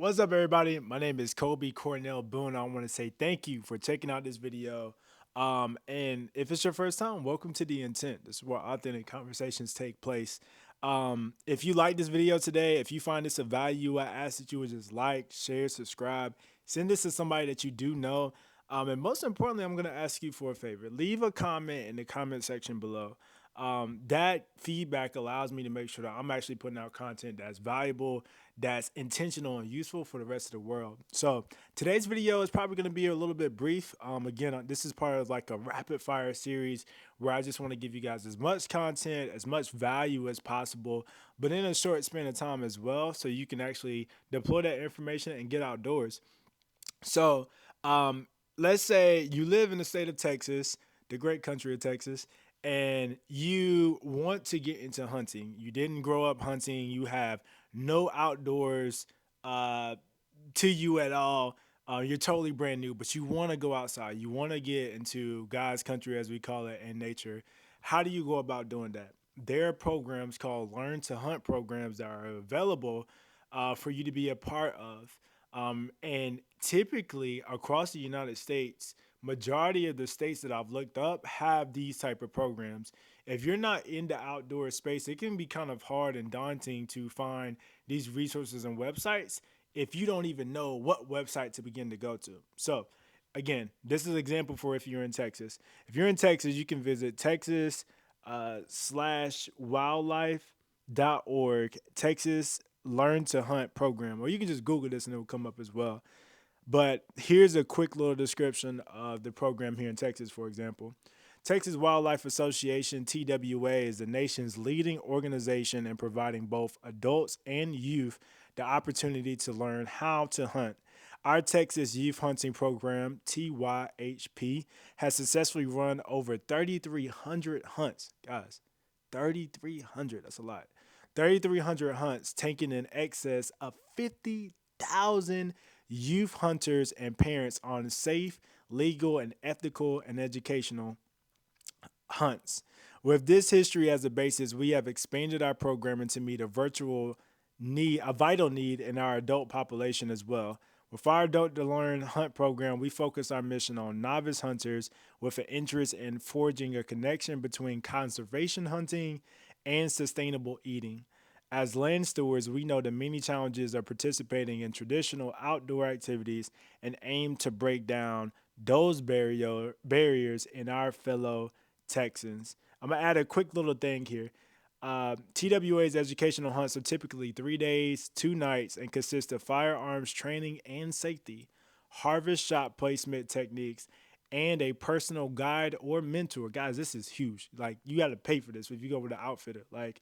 What's up, everybody? My name is Kobe Cornell Boone. I want to say thank you for checking out this video. And if it's your first time, welcome to The Intent. This is where authentic conversations take place. If you like this video today, if you find this of value, I ask that you would just like, share, subscribe, send this to somebody that you do know. And most importantly, I'm going to ask you for a favor. Leave a comment in the comment section below. That feedback allows me to make sure that I'm actually putting out content that's valuable, that's intentional and useful for the rest of the world. So today's video is probably going to be a little bit brief. Again, this is part of like a rapid fire series where I just want to give you guys as much content, as much value as possible, but in a short span of time as well, so you can actually deploy that information and get outdoors. So, let's say you live in the state of Texas, the great country of Texas, and you want to get into hunting. You didn't grow up hunting. You have no outdoors uh, to you at all. You're totally brand new, but you want to go outside. You want to get into God's country, as we call it, and nature. How do you go about doing that? There are programs called Learn to Hunt programs that are available for you to be a part of. And typically across the United States, majority of the states that I've looked up have these type of programs. If you're not in the outdoor space, it can be kind of hard and daunting to find these resources and websites if you don't even know what website to begin to go to. So, again, this is an example for if you're in Texas. If you're in Texas, you can visit Texas slash wildlife.org, Texas Learn to Hunt program, or you can just Google this and it will come up as well. But here's a quick little description of the program here in Texas, for example. Texas Wildlife Association, TWA, is the nation's leading organization in providing both adults and youth the opportunity to learn how to hunt. Our Texas Youth Hunting Program, TYHP, has successfully run over 3,300 hunts. Guys, 3,300, that's a lot. 3,300 hunts, taking in excess of 50,000 youth hunters and parents on safe, legal, and ethical and educational hunts. With this history as a basis, we have expanded our programming to meet a vital need in our adult population as well. With our Adult to Learn Hunt program, we focus our mission on novice hunters with an interest in forging a connection between conservation hunting and sustainable eating. As land stewards, we know the many challenges of participating in traditional outdoor activities and aim to break down those barriers in our fellow Texans. I'm gonna add a quick little thing here. TWA's educational hunts are typically 3 days, 2 nights, and consist of firearms training and safety, harvest shot placement techniques, and a personal guide or mentor. Guys, this is huge. Like, you got to pay for this if you go with the outfitter. Like,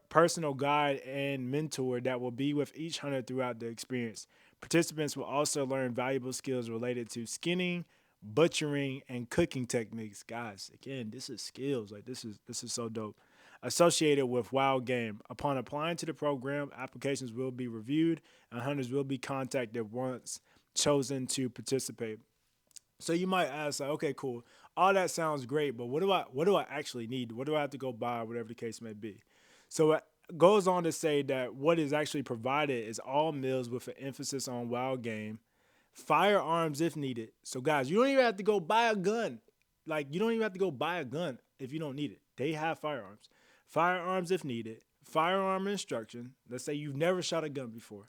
personal guide and mentor that will be with each hunter throughout the experience. Participants will also learn valuable skills related to skinning, butchering, and cooking techniques. Guys, again, this is skills. Like, this is so dope. Associated with wild game. Upon applying to the program, applications will be reviewed and hunters will be contacted once chosen to participate. So you might ask, like, okay, cool. All that sounds great, but what do I actually need? What do I have to go buy? Whatever the case may be. So it goes on to say that what is actually provided is all meals with an emphasis on wild game, firearms if needed. So guys, you don't even have to go buy a gun. Like, you don't even have to go buy a gun if you don't need it. They have firearms. Firearms if needed. Firearm instruction. Let's say you've never shot a gun before.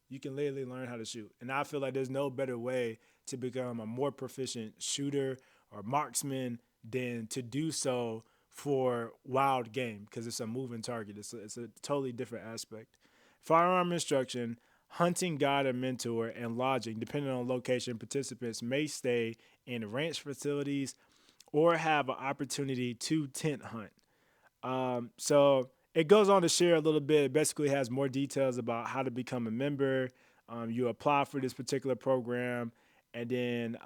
You can literally learn how to shoot. And I feel like there's no better way to become a more proficient shooter or marksman than to do so for wild game because it's a moving target. It's a totally different aspect. Firearm instruction, hunting guide or mentor, and lodging, depending on location, participants may stay in ranch facilities or have an opportunity to tent hunt. So it goes on to share a little bit. It basically has more details about how to become a member. You apply for this particular program, and then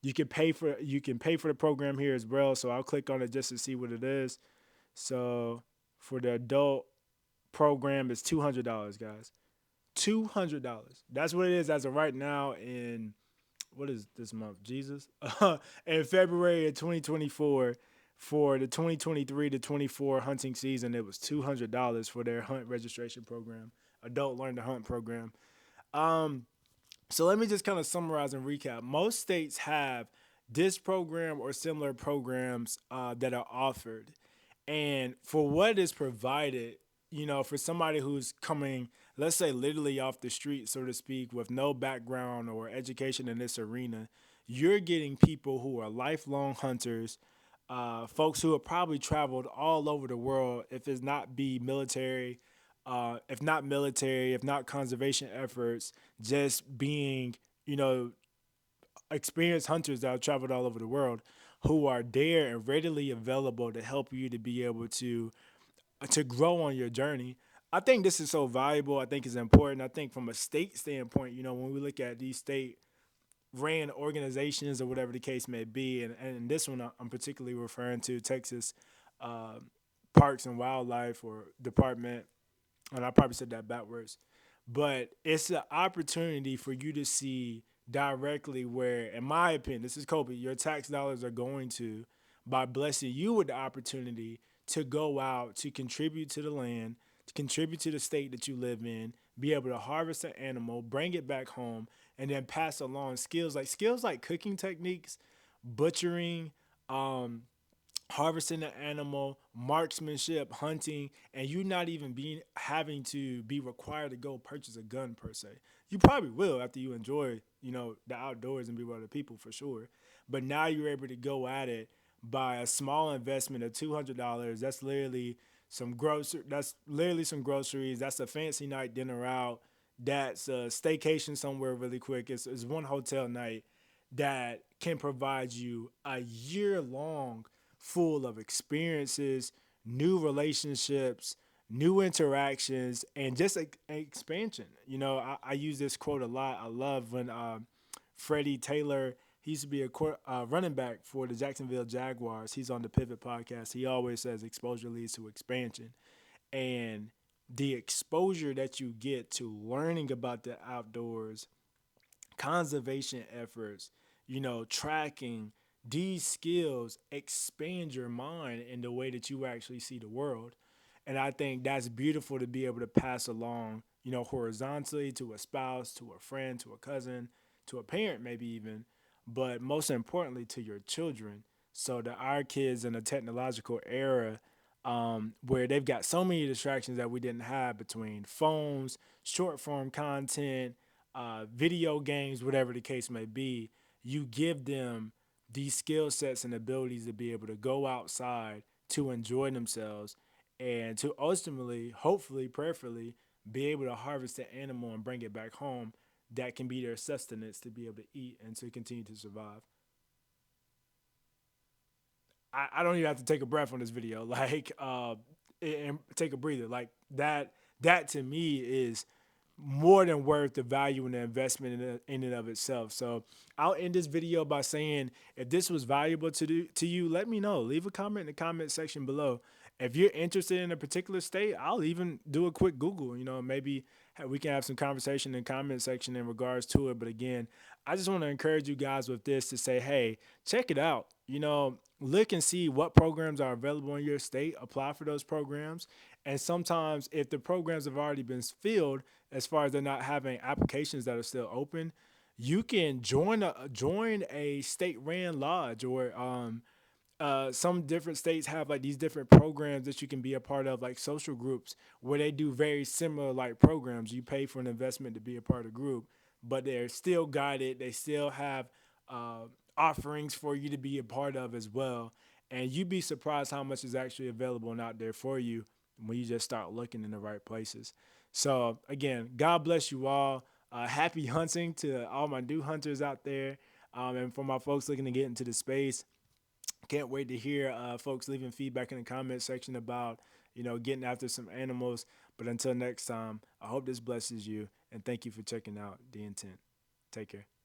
you can pay for the program here as well. So I'll click on it just to see what it is. So for the adult program, it's $200, guys. $200. That's what it is as of right now in what is this month? Jesus. In February of 2024 for the 2023 to 24 hunting season, it was $200 for their hunt registration program, adult learn to hunt program. Um, so let me just kind of summarize and recap. Most states have this program or similar programs that are offered. And for what is provided, for somebody who's coming, let's say, literally off the street, so to speak, with no background or education in this arena, you're getting people who are lifelong hunters, folks who have probably traveled all over the world, if it's not be military, if not military, if not conservation efforts, just being, you know, experienced hunters that have traveled all over the world who are there and readily available to help you to be able to grow on your journey. I think this is so valuable. I think it's important. I think from a state standpoint, when we look at these state ran organizations or whatever the case may be, and this one I'm particularly referring to Texas uh, Parks and Wildlife or Department, and I probably said that backwards, but it's an opportunity for you to see directly where, in my opinion, this is Kobe, your tax dollars are going to by blessing you with the opportunity to go out to contribute to the land, to contribute to the state that you live in, be able to harvest an animal, bring it back home, and then pass along skills like cooking techniques, butchering, um, harvesting the animal, marksmanship, hunting, and you not even being having to be required to go purchase a gun per se. You probably will after you enjoy, the outdoors and be with other people for sure. But now you're able to go at it by a small investment of $200. That's literally some groceries. That's a fancy night dinner out. That's a staycation somewhere really quick. It's one hotel night that can provide you a year long full of experiences, new relationships, new interactions, and just expansion. I use this quote a lot. I love when Freddie Taylor, he used to be a running back for the Jacksonville Jaguars. He's on the Pivot podcast. He always says exposure leads to expansion. And the exposure that you get to learning about the outdoors, conservation efforts, tracking, these skills expand your mind in the way that you actually see the world. And I think that's beautiful to be able to pass along, horizontally to a spouse, to a friend, to a cousin, to a parent, maybe even, but most importantly to your children. So that our kids in a technological era where they've got so many distractions that we didn't have between phones, short form content, video games, whatever the case may be, you give them these skill sets and abilities to be able to go outside to enjoy themselves and to ultimately, hopefully, prayerfully, be able to harvest the animal and bring it back home that can be their sustenance to be able to eat and to continue to survive. I don't even have to take a breath on this video, like, and take a breather. Like that to me is more than worth the value and the investment in and of itself. So I'll end this video by saying, if this was valuable to you, let me know. Leave a comment in the comment section below. If you're interested in a particular state, I'll even do a quick Google. Maybe we can have some conversation in the comment section in regards to it. But again, I just want to encourage you guys with this to say, hey, check it out. Look and see what programs are available in your state. Apply for those programs. And sometimes, if the programs have already been filled, as far as they're not having applications that are still open, you can join a state ran lodge, or some different states have like these different programs that you can be a part of, like social groups where they do very similar like programs. You pay for an investment to be a part of a group, but they're still guided. They still have uh, offerings for you to be a part of as well. And you'd be surprised how much is actually available and out there for you when you just start looking in the right places. So again, God bless you all. Happy hunting to all my new hunters out there, and for my folks looking to get into the space. Can't wait to hear folks leaving feedback in the comment section about getting after some animals. But until next time, I hope this blesses you, and thank you for checking out The Intent. Take care.